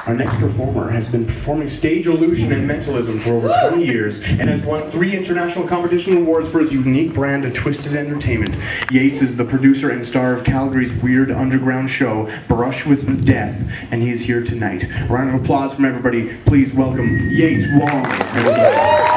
Our next performer has been performing stage illusion and mentalism for over 20 years and has won 3 international competition awards for his unique brand of twisted entertainment. Yates is the producer and star of Calgary's weird underground show, Brush with Death, and he is here tonight. A round of applause from everybody. Please welcome Yates Wong, everybody.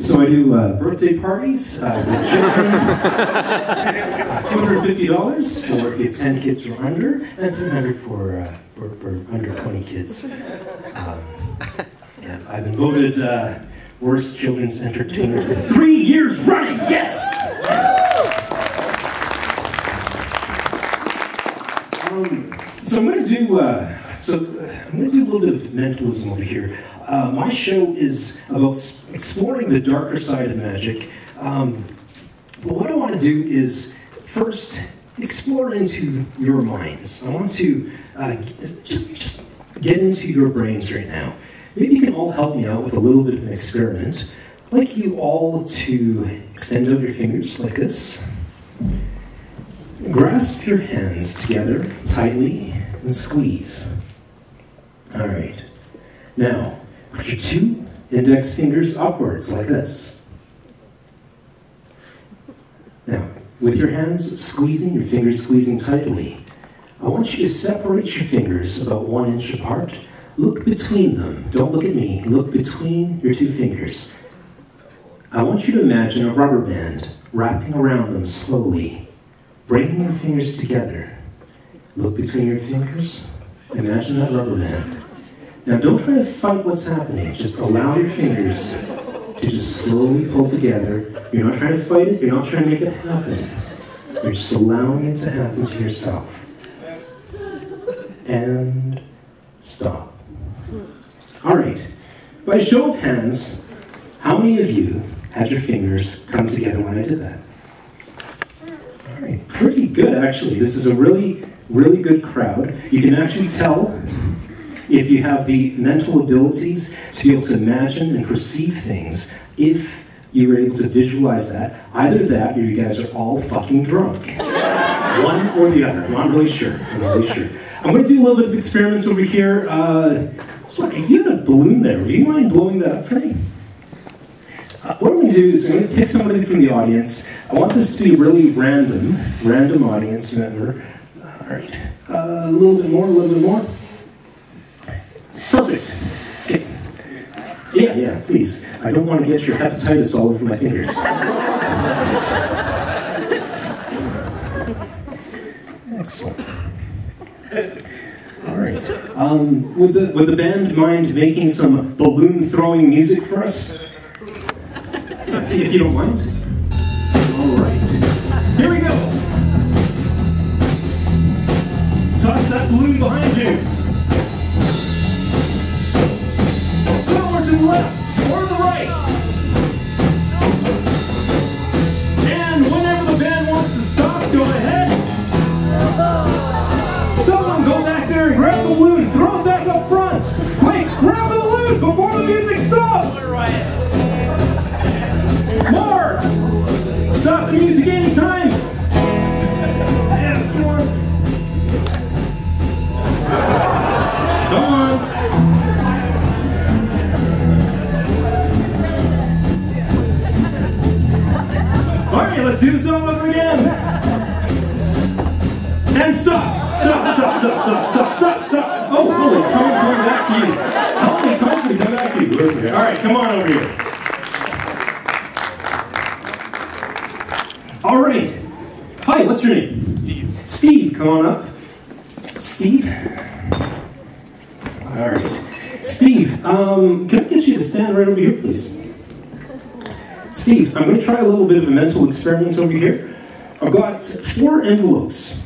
So I do birthday parties with children, $250 for if you have 10 kids or under, and $300 for under 20 kids. And I've been voted worst children's entertainer for 3 years running. Yes. So I'm going to do a little bit of mentalism over here. My show is about exploring the darker side of magic. But what I want to do is first explore into your minds. I want to just get into your brains right now. Maybe you can all help me out with a little bit of an experiment. I'd like you all to extend out your fingers like this. Grasp your hands together tightly and squeeze. All right. Now, put your 2 index fingers upwards like this. Now, with your hands squeezing, your fingers squeezing tightly, I want you to separate your fingers about 1 inch apart. Look between them. Don't look at me. Look between your 2 fingers. I want you to imagine a rubber band wrapping around them slowly, bringing your fingers together. Look between your fingers. Imagine that rubber band. Now don't try to fight what's happening. Just allow your fingers to just slowly pull together. You're not trying to fight it. You're not trying to make it happen. You're just allowing it to happen to yourself. And stop. All right. By a show of hands, how many of you had your fingers come together when I did that? All right. Pretty good, actually. This is a really, really good crowd. You can actually tell if you have the mental abilities to be able to imagine and perceive things, if you were able to visualize that. Either that, or you guys are all fucking drunk. One or the other. I'm not really sure. I'm going to do a little bit of experiment over here. You had a balloon there. Do you mind blowing that up for me? What I'm going to do is I'm going to pick somebody from the audience. I want this to be really random audience member. All right. A little bit more. Perfect. Okay. Yeah, please. I don't want to get your hepatitis all over my fingers. Excellent. All right. Would the band mind making some balloon throwing music for us? If you don't mind. All right. Here we go. Toss that balloon behind you. Somewhere to the left or the right. And whenever the band wants to stop, go ahead. Someone go back there and grab the balloon, throw it back up front. Wait, grab the balloon before the music stops. More. Stop the music anytime. Come on. All right, let's do this all over again. And stop. Oh, it's time coming back to you. How many times did it come back to you? All right, come on over here. All right. Hi, what's your name? Steve, come on up. Steve? All right. Steve, can I get you to stand right over here, please? Steve, I'm going to try a little bit of a mental experiment over here. I've got 4 envelopes.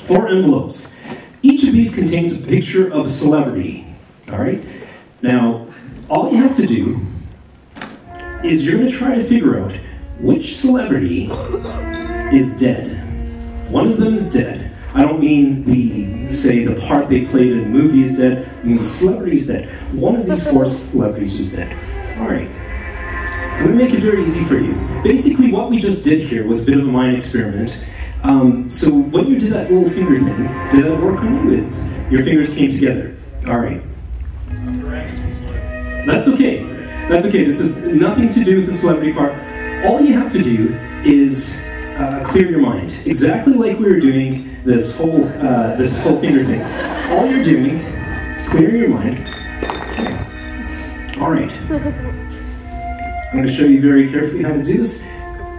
4 envelopes. Each of these contains a picture of a celebrity. All right? Now, all you have to do is you're going to try to figure out which celebrity is dead. One of them is dead. I don't mean the part they played in a movie is dead. I mean the celebrity is dead. One of these 4 celebrities is dead. All right. I'm going to make it very easy for you. Basically, what we just did here was a bit of a mind experiment. So when you did that little finger thing, did that work on you? Your fingers came together. All right. That's okay. That's okay. This has nothing to do with the celebrity part. All you have to do is clear your mind. Exactly like we were doing this whole finger thing. All you're doing is clearing your mind. All right. I'm going to show you very carefully how to do this.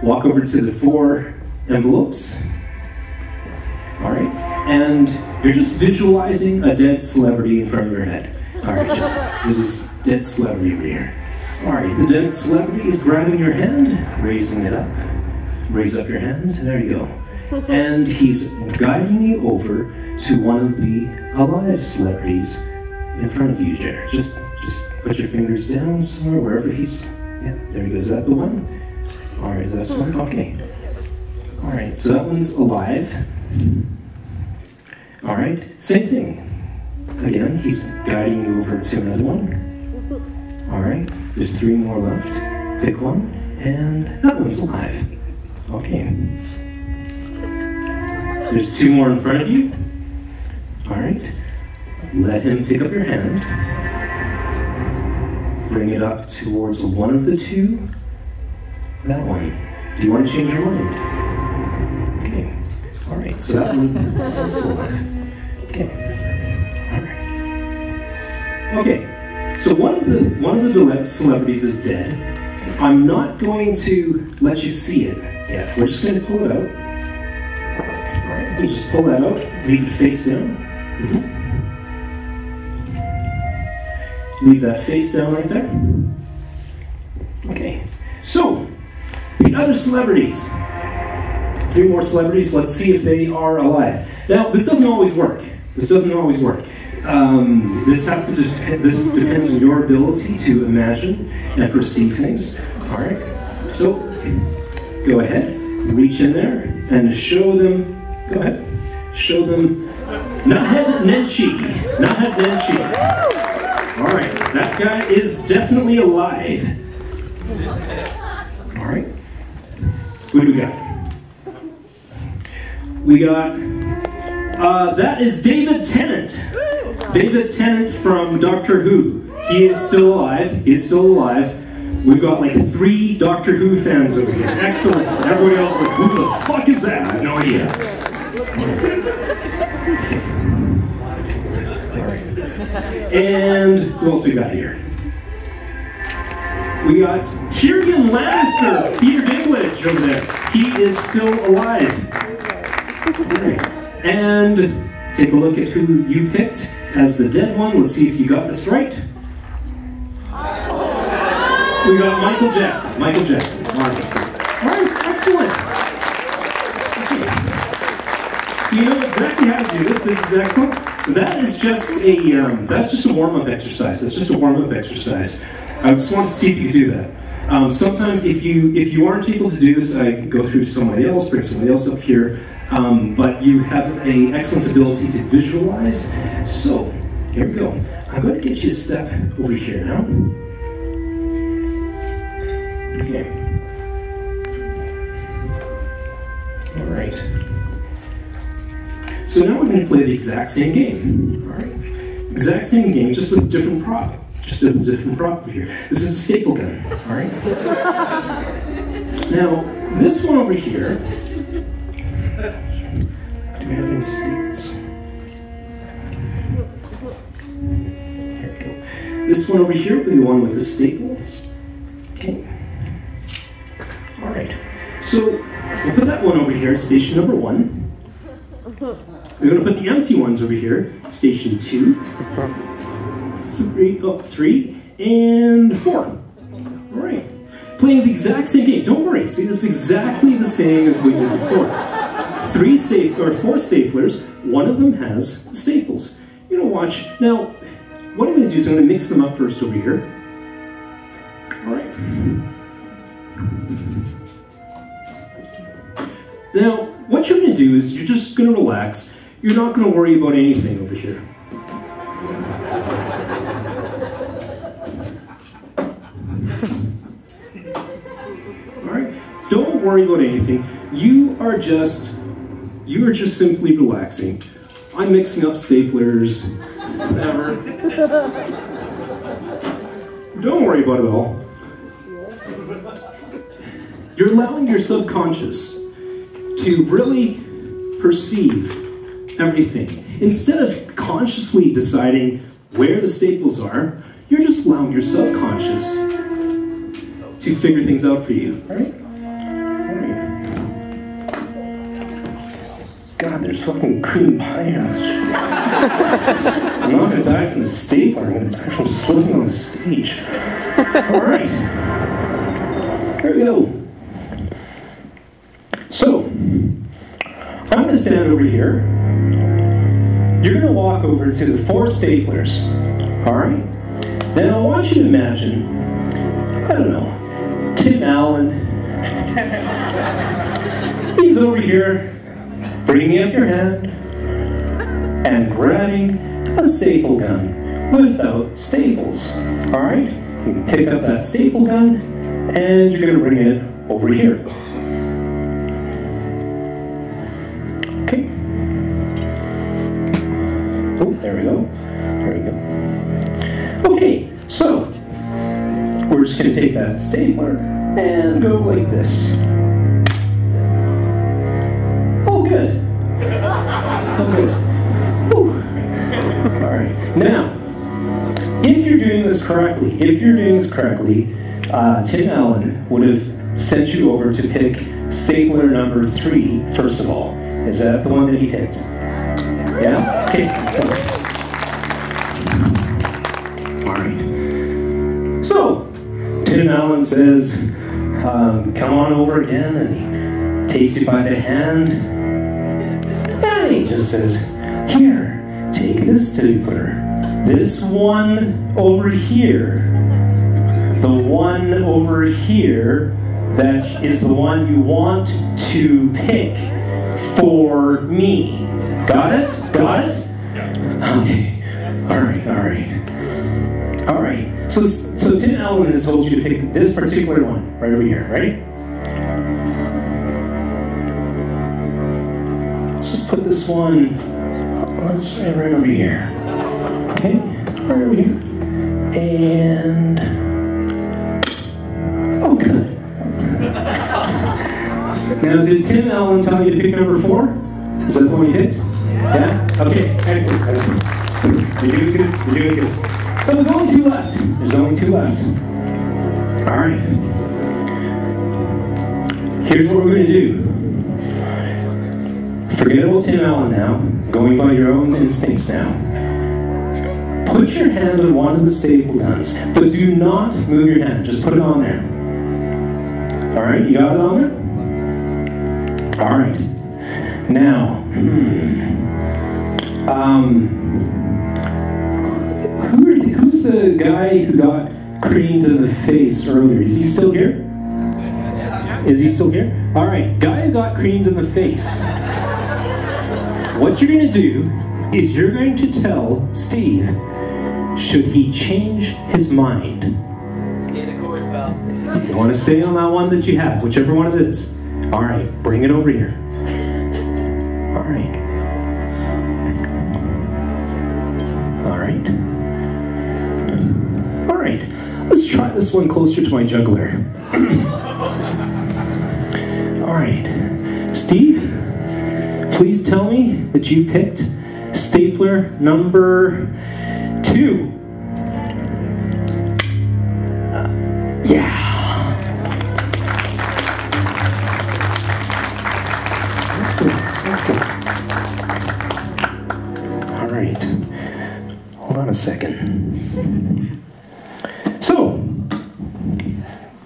Walk over to the 4 envelopes. All right. And you're just visualizing a dead celebrity in front of your head. All right. There's this dead celebrity over here. All right. The dead celebrity is grabbing your hand, raising it up. Raise up your hand. There you go. And he's guiding you over to one of the alive celebrities in front of you there. Just put your fingers down somewhere, wherever he's... Yeah, there he goes. Is that the one? All right, is that the one? Okay. All right, so that one's alive. All right, same thing. Again, he's guiding you over to another one. All right, there's 3 more left. Pick one, and that one's alive. Okay. There's 2 more in front of you. All right. let him pick up your hand. Bring it up towards one of the two. That one. Do you want to change your mind? Okay. All right. So that one is also alive. Okay. All right. Okay. So one of the celebrities is dead. I'm not going to let you see it yet. We're just going to pull it out. All right. You just pull that out. Leave it face down. Leave that face down right there. Okay. So, the other celebrities. 3 more celebrities. Let's see if they are alive. Now, this doesn't always work. This doesn't always work. This depends on your ability to imagine and perceive things. All right. So, go ahead. Reach in there and show them. Go ahead. Show them. Nahed Nenshi. Nahed Nenshi. All right, that guy is definitely alive. All right. Who do we got? We got, that is David Tennant. David Tennant from Doctor Who. He is still alive. He's still alive. We've got like 3 Doctor Who fans over here. Excellent. Everybody else is like, who the fuck is that? I have no idea. And who else we got here? We got Tyrion Lannister, Peter Dinklage over there. He is still alive. Right. And take a look at who you picked as the dead one. Let's see if you got this right. We got Michael Jackson. Michael Jackson. All right, excellent. Okay. So you know exactly how to do this. This is excellent. That is just that's just a warm-up exercise. That's just a warm-up exercise. I just want to see if you can do that. Sometimes if you aren't able to do this, I go through to somebody else, bring somebody else up here. But you have an excellent ability to visualize. So here we go. I'm going to get you a step over here now. Okay. All right. So now we're going to play the exact same game. All right. Exact same game, just with a different prop. Just a different prop over here. This is a staple gun. All right. Now this one over here. Do we have any staples? There we go. This one over here will be the one with the staples. Okay. All right. So we'll put that one over here, station number 1. We're going to put the empty ones over here, station 2, 3, and 4. All right. Playing the exact same game. Don't worry. See, this is exactly the same as we did before. 4 staplers. One of them has staples. You're going to watch. Now, what I'm going to do is I'm going to mix them up first over here. All right. Now, what you're going to do is you're just going to relax. You're not going to worry about anything over here. All right? Don't worry about anything. You are just simply relaxing. I'm mixing up staplers, whatever. Don't worry about it all. You're allowing your subconscious to really perceive everything. Instead of consciously deciding where the staples are, you're just allowing your subconscious to figure things out for you. All right? All right. God, there's fucking cream pie on this. I'm not going to die from the stapler. I'm going to die from slipping on the stage. All right. Here we go. So, I'm going to stand over here. You're going to walk over to the 4 staplers. All right? Then I want you to imagine, I don't know, Tim Allen. He's over here, bringing up your hand and grabbing a staple gun without staples. All right? You can pick up that staple gun and you're going to bring it over here. Okay. Oh, there we go. we're just going to take that stapler and go like this. Oh, good. Oh, good. Whew. All right. Now, if you're doing this correctly, Tim Allen would have sent you over to pick stapler number 3, first of all. Is that the one that he picked? Yeah? Okay, excellent. All right. So, Tim Allen says, come on over again, and he takes you by the hand, and he just says, here, take this stapler. This one over here, the one over here, that is the one you want to pick for me. Got it? Got it? Okay. All right. So Tim Allen has told you to pick this particular one right over here, right? Let's just put this one, let's say right over here. Okay? Right over here. And oh, good. Now, did Tim Allen tell you to pick number 4? Is that the one you picked? Yeah? Okay, excellent. You're doing good. But there's only 2 left. All right. Here's what we're going to do. Forget about Tim Allen now. Going by your own instincts now. Put your hand on one of the staple guns, but do not move your hand. Just put it on there. All right, you got it on there? All right. Now, who's the guy who got creamed in the face earlier? Is he still here? Is he still here? All right, guy who got creamed in the face. What you're going to do is you're going to tell Steve, should he change his mind? Stay the course, pal. You want to stay on that one that you have, whichever one it is. All right, bring it over here. All right. All right. Let's try this one closer to my juggler. All right. Steve, please tell me that you picked stapler number 2. Yeah. Excellent. All right. Hold on a second. So,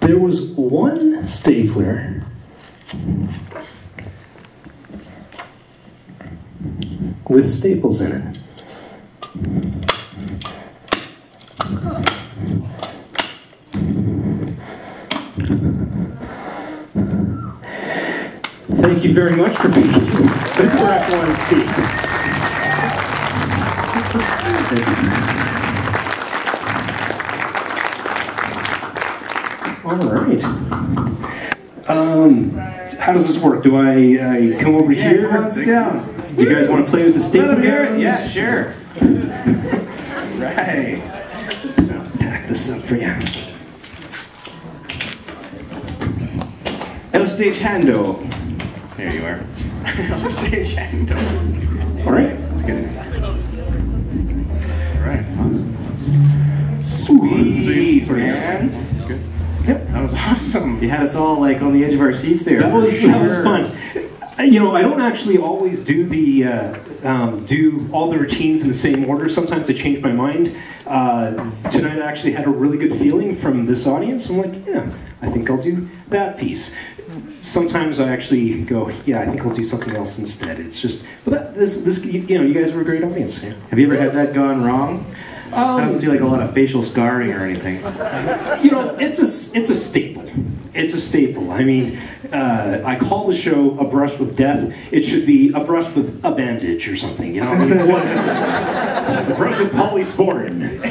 there was one stapler with staples in it. Thank you very much for being the correct one, Steve. All right. How does this work? Do I come over here? Come on, sit down. Do you guys want to play with the staple guns? Yeah, sure. Right. I'll pack this up for you. El stage hando. There you are. El stage hando. All right. Let's get it. All right. Awesome. Sweet, man. That's good. Yep. That was awesome. You had us all like on the edge of our seats there. That was fun. You know, I don't actually always do the do all the routines in the same order. Sometimes I change my mind. Tonight I actually had a really good feeling from this audience. I'm like, yeah, I think I'll do that piece. Sometimes I actually go, yeah, I think I'll do something else instead. It's just, but you know, you guys were a great audience. Yeah. Have you ever had that gone wrong? I don't see like a lot of facial scarring or anything. You know, it's a staple. It's a staple. I mean, I call the show A Brush with Death. It should be A Brush with a Bandage or something, you know? I mean, A Brush with polysporin.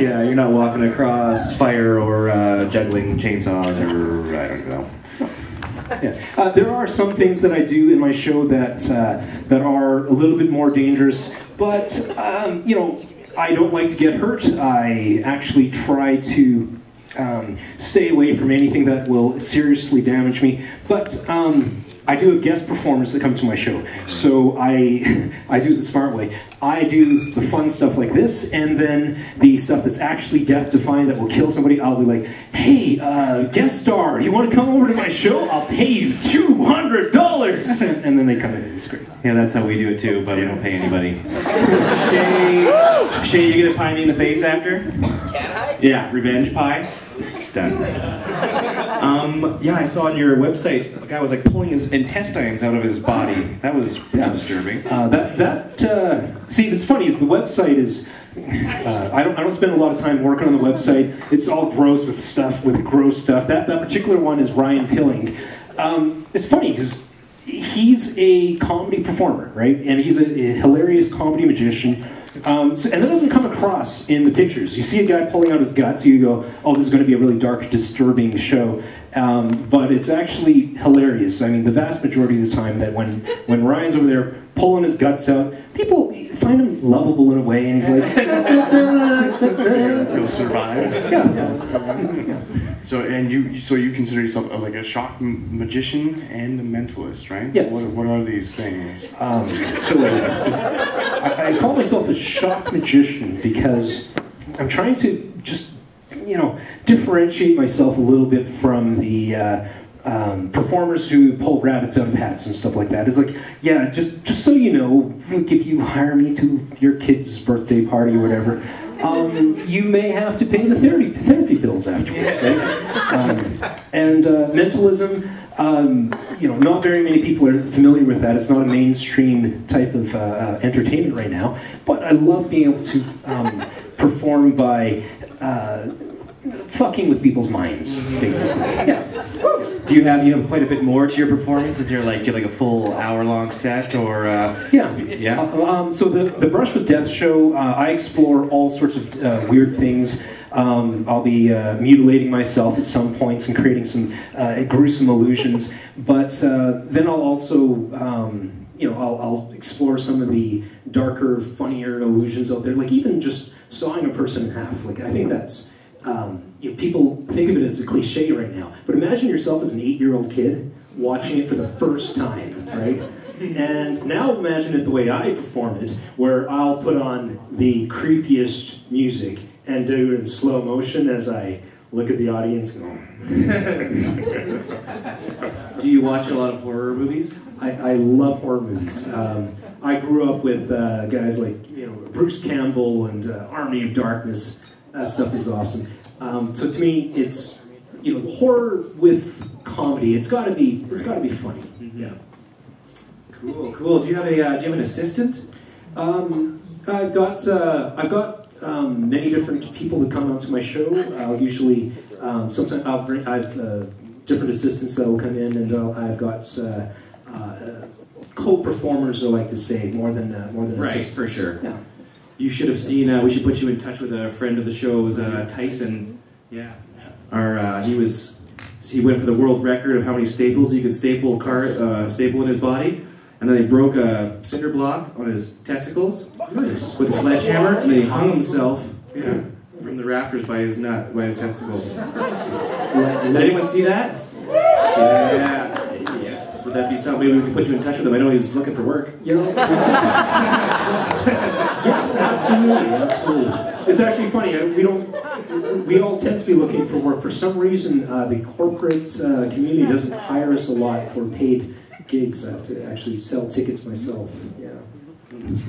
Yeah, you're not walking across fire or juggling chainsaws or I don't know. Yeah. There are some things that I do in my show that that are a little bit more dangerous, But, you know, I don't like to get hurt. I actually try to stay away from anything that will seriously damage me. But I do have guest performers that come to my show. So I do it the smart way. I do the fun stuff like this, and then the stuff that's actually death-defying that will kill somebody, I'll be like, hey, guest star, you want to come over to my show? I'll pay you $200! And then they come in. It's great. Yeah, that's how we do it too, but we don't pay anybody. Shay, you gonna pie me in the face after? Can I? Yeah, revenge pie. Done. Yeah, I saw on your website the guy was like pulling his intestines out of his body. That was disturbing. See, what's funny is the website is. I don't spend a lot of time working on the website. It's all gross with gross stuff. That particular one is Ryan Pilling. It's funny because he's a comedy performer, right? And he's a hilarious comedy magician. And that doesn't come across in the pictures. You see a guy pulling out his guts, you go, oh, this is going to be a really dark, disturbing show. But it's actually hilarious. I mean, the vast majority of the time that when Ryan's over there pulling his guts out, people find him lovable in a way, and he's like, He'll survive. yeah. So you consider yourself like a shock magician and a mentalist, right? Yes. What are these things? I call myself a shock magician because I'm trying to just, you know, differentiate myself a little bit from the performers who pull rabbits out of hats and stuff like that. It's like, yeah, just so you know, like if you hire me to your kid's birthday party or whatever, you may have to pay the therapy bills afterwards, right? And mentalism, you know, not very many people are familiar with that. It's not a mainstream type of entertainment right now, but I love being able to perform by fucking with people's minds, basically. Yeah. Do you have quite a bit more to your performance? Do you have like a full hour-long set, or? Yeah. So the Brush with Death show, I explore all sorts of weird things. I'll be mutilating myself at some points and creating some gruesome illusions. But then I'll also, I'll explore some of the darker, funnier illusions out there. Like even just sawing a person in half. Like I think that's. People think of it as a cliche right now, but imagine yourself as an 8-year-old kid watching it for the first time, right? And now imagine it the way I perform it, where I'll put on the creepiest music and do it in slow motion as I look at the audience and go. Do you watch a lot of horror movies? I love horror movies. I grew up with guys like Bruce Campbell and Army of Darkness. That stuff is awesome. So to me, it's horror with comedy. It's got to be funny. Mm-hmm. Yeah. Cool. Do you have an assistant? I've got many different people that come onto my show. I'll usually sometimes I've different assistants that will come in, and I've got co-performers. I like to say more than right, assistants. for sure. Yeah. You should have seen. We should put you in touch with a friend of the show's, Tyson. Yeah. He went for the world record of how many staples he could staple in his body, and then they broke a cinder block on his testicles with a sledgehammer, and then he hung himself from the rafters by his testicles. Did anyone see that? Yeah. Would that be something? Maybe we could put you in touch with him. I know he's looking for work. Absolutely. It's actually funny. We all tend to be looking for work. For some reason, the corporate community doesn't hire us a lot for paid gigs. I have to actually sell tickets myself. Yeah.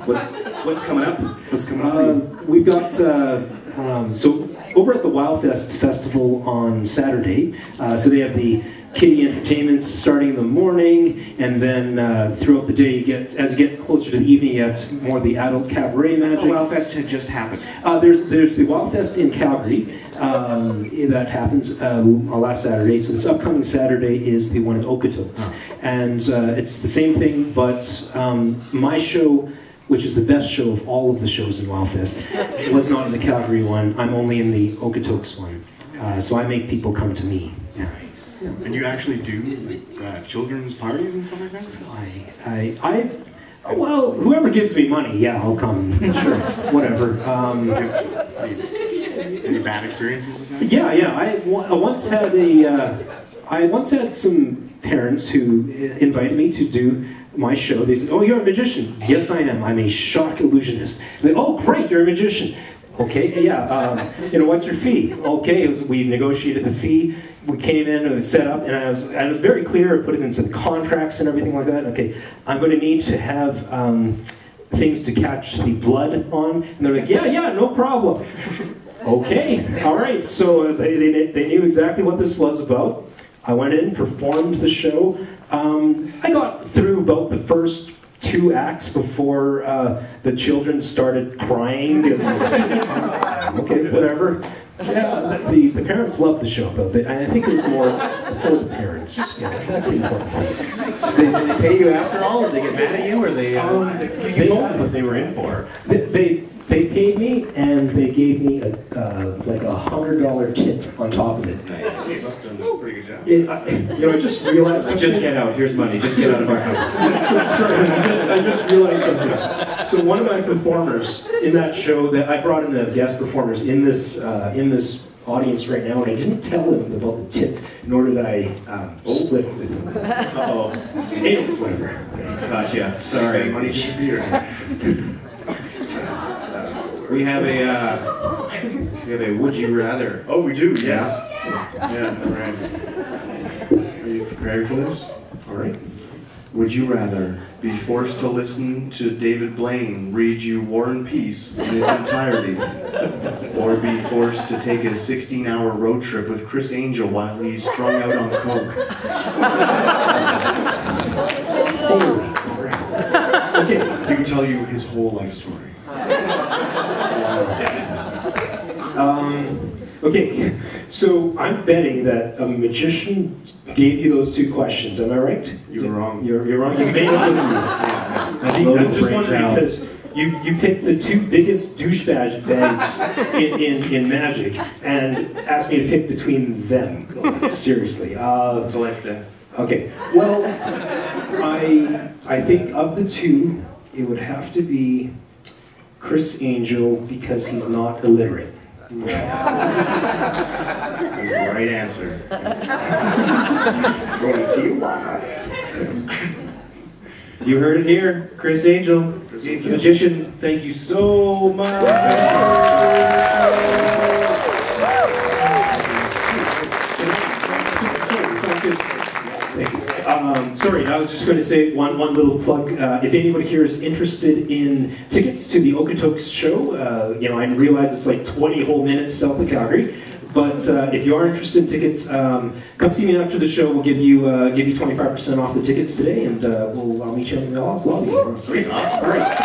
What's coming up? What's coming up? We've got so over at the WowFest Festival on Saturday. So they have the kiddie entertainment starting in the morning, and then throughout the day, as you get closer to the evening, you have more of the adult cabaret magic. The WowFest had just happened. There's the WowFest in Calgary that happens last Saturday. So this upcoming Saturday is the one in Okotoks, and it's the same thing, but my show, which is the best show of all of the shows in WowFest, was not in the Calgary one. I'm only in the Okotoks one, so I make people come to me. Yeah. And you actually do children's parties and stuff like that? Well, whoever gives me money, yeah, I'll come. Sure, whatever. Any bad experiences with that? Yeah. I once had some parents who invited me to do my show. They said, "Oh, you're a magician." "Yes, I am. I'm a shock illusionist." They, "Oh, great, you're a magician." "Okay, yeah. What's your fee?" "Okay." We negotiated the fee. We came in and it was set up, and I was very clear. I put it into the contracts and everything like that. "Okay, I'm going to need to have things to catch the blood on." And they're like, "Yeah, no problem." Okay, all right. So they knew exactly what this was about. I went in, performed the show. I got through about the first 2 acts before the children started crying. Okay, whatever. Yeah, the parents loved the show, though. I think it was more for the parents. Yeah, that's the important part. Did they pay you after all, or did they get mad at you, or they told them what they were in for? They paid me, and they gave me like a $100 tip on top of it. Nice. You must have done a pretty good job. I just realized. Like, just get out. Here's money. Just get out of our house. Sorry, I just realized something. So one of my performers in that show, that I brought in the guest performers in this audience right now, and I didn't tell them about the tip, nor did I split with them. Uh-oh. Anyway, whatever. Gotcha. Sorry. Money disappeared. We have a would you rather. Oh, we do, yes. Yeah, all right. Are you prepared for this? All right. Would you rather be forced to listen to David Blaine read you War and Peace in its entirety, or be forced to take a 16-hour road trip with Chris Angel while he's strung out on coke? Holy crap. Okay. He can tell you his whole life story. Okay, so I'm betting that a magician gave you those 2 questions. Am I right? You're wrong. You're wrong. You made those. I'm just wondering because you picked the 2 biggest douchebags in magic and asked me to pick between them. Seriously. It's a life death. Okay. Well, I think of the 2, it would have to be Chris Angel because he's not illiterate. That's the right answer. Going to you. You heard it here. Chris Angel, he's the magician. Thank you so much. Sorry, I was just going to say one little plug. If anybody here is interested in tickets to the Okotoks show, I realize it's like 20 whole minutes south of Calgary. But if you are interested in tickets, come see me after the show. We'll give you 25% off the tickets today, and I'll meet you in the lobby. Sweet, awesome. All right.